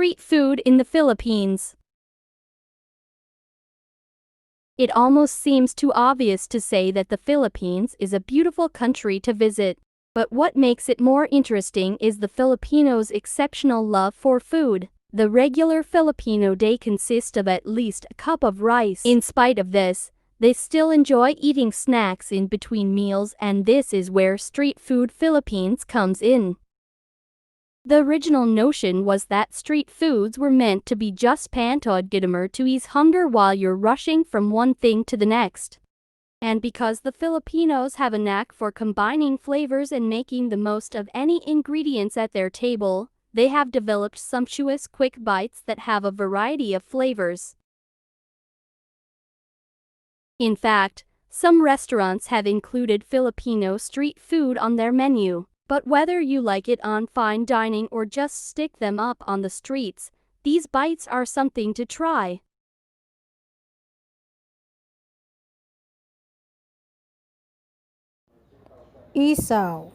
Street food in the Philippines. It almost seems too obvious to say that the Philippines is a beautiful country to visit. But what makes it more interesting is the Filipinos' exceptional love for food. The regular Filipino day consists of at least a cup of rice. In spite of this, they still enjoy eating snacks in between meals, and this is where Street Food Philippines comes in. The original notion was that street foods were meant to be just pantod gittimer to ease hunger while you're rushing from one thing to the next. And because the Filipinos have a knack for combining flavors and making the most of any ingredients at their table, they have developed sumptuous quick bites that have a variety of flavors. In fact, some restaurants have included Filipino street food on their menu. But whether you like it on fine dining or just stick them up on the streets, these bites are something to try. Isaw.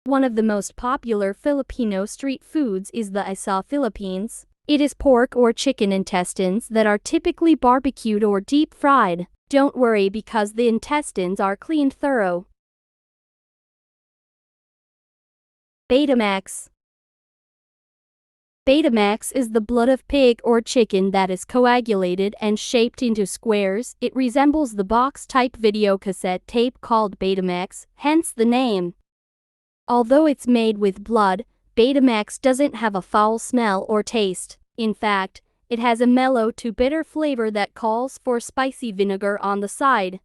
One of the most popular Filipino street foods is the isaw Philippines. It is pork or chicken intestines that are typically barbecued or deep fried. Don't worry, because the intestines are cleaned thorough. Betamax. Betamax is the blood of pig or chicken that is coagulated and shaped into squares. It resembles the box-type videocassette tape called Betamax, hence the name. Although it's made with blood, Betamax doesn't have a foul smell or taste. In fact, it has a mellow to bitter flavor that calls for spicy vinegar on the side.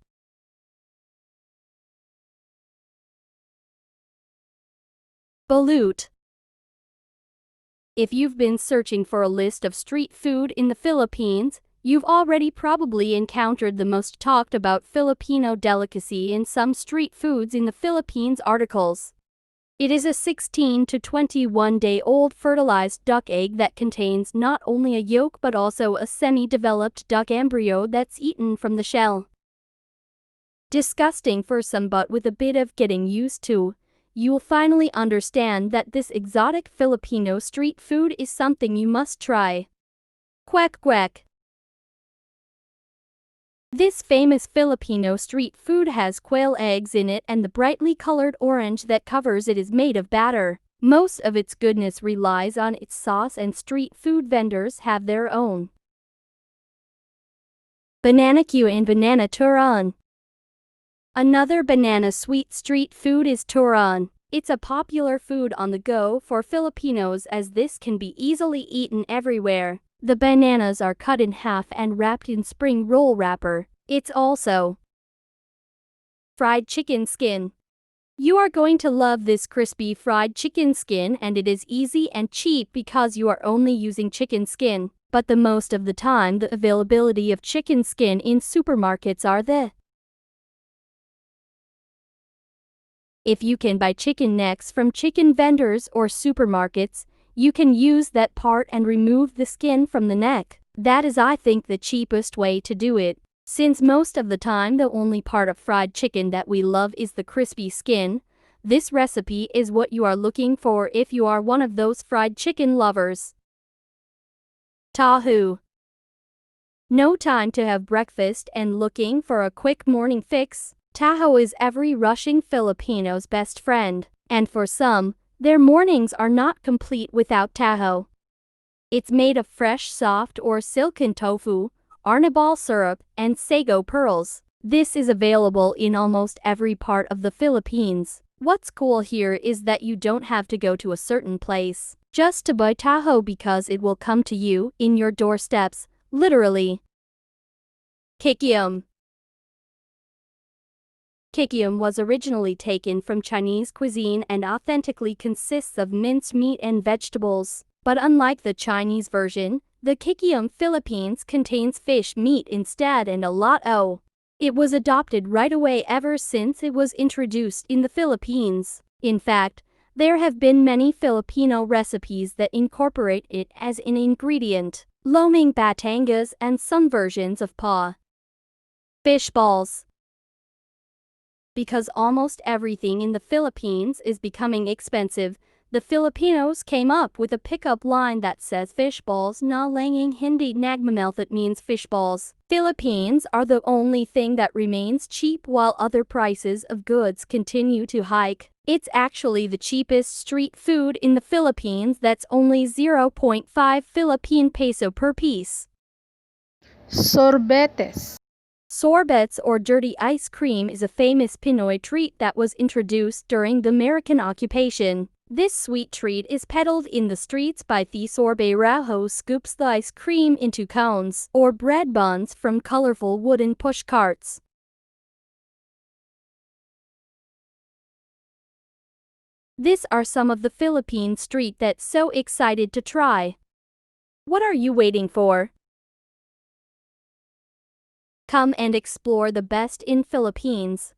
Balut. If you've been searching for a list of street food in the Philippines, you've already probably encountered the most talked about Filipino delicacy in some street foods in the Philippines articles. It is a 16 to 21 day old fertilized duck egg that contains not only a yolk but also a semi-developed duck embryo that's eaten from the shell. Disgusting for some, but with a bit of getting used to, you'll finally understand that this exotic Filipino street food is something you must try. Quack quack. This famous Filipino street food has quail eggs in it, and the brightly colored orange that covers it is made of batter. Most of its goodness relies on its sauce, and street food vendors have their own. Banana Q and banana turon. Another banana sweet street food is turon. It's a popular food on the go for Filipinos, as this can be easily eaten everywhere. The bananas are cut in half and wrapped in spring roll wrapper. It's also fried chicken skin. You are going to love this crispy fried chicken skin, and it is easy and cheap because you are only using chicken skin. But the most of the time, the availability of chicken skin in supermarkets are the If you can buy chicken necks from chicken vendors or supermarkets, you can use that part and remove the skin from the neck. That is, I think, the cheapest way to do it. Since most of the time the only part of fried chicken that we love is the crispy skin, this recipe is what you are looking for if you are one of those fried chicken lovers. Tahu. No time to have breakfast and looking for a quick morning fix? Taho is every rushing Filipino's best friend, and for some, their mornings are not complete without taho. It's made of fresh, soft or silken tofu, arnibal syrup, and sago pearls. This is available in almost every part of the Philippines. What's cool here is that you don't have to go to a certain place just to buy taho, because it will come to you in your doorsteps, literally. Kikiam. Kikiam was originally taken from Chinese cuisine and authentically consists of minced meat and vegetables. But unlike the Chinese version, the Kikiam Philippines contains fish meat instead, and a lot of it was adopted right away ever since it was introduced in the Philippines. In fact, there have been many Filipino recipes that incorporate it as an ingredient. Loming Batangas and some versions of fish balls. Because almost everything in the Philippines is becoming expensive, The Filipinos came up with a pickup line that says fishballs na langing hindi nagmamahal, that means fishballs. Philippines are the only thing that remains cheap while other prices of goods continue to hike. It's actually the cheapest street food in the Philippines, that's only 0.5 Philippine peso per piece. Sorbetes. Sorbets or dirty ice cream is a famous Pinoy treat that was introduced during the American occupation. This sweet treat is peddled in the streets by the sorbetero, scoops the ice cream into cones or bread buns from colorful wooden push carts. These are some of the Philippine street that's so excited to try. What are you waiting for? Come and explore the best in Philippines.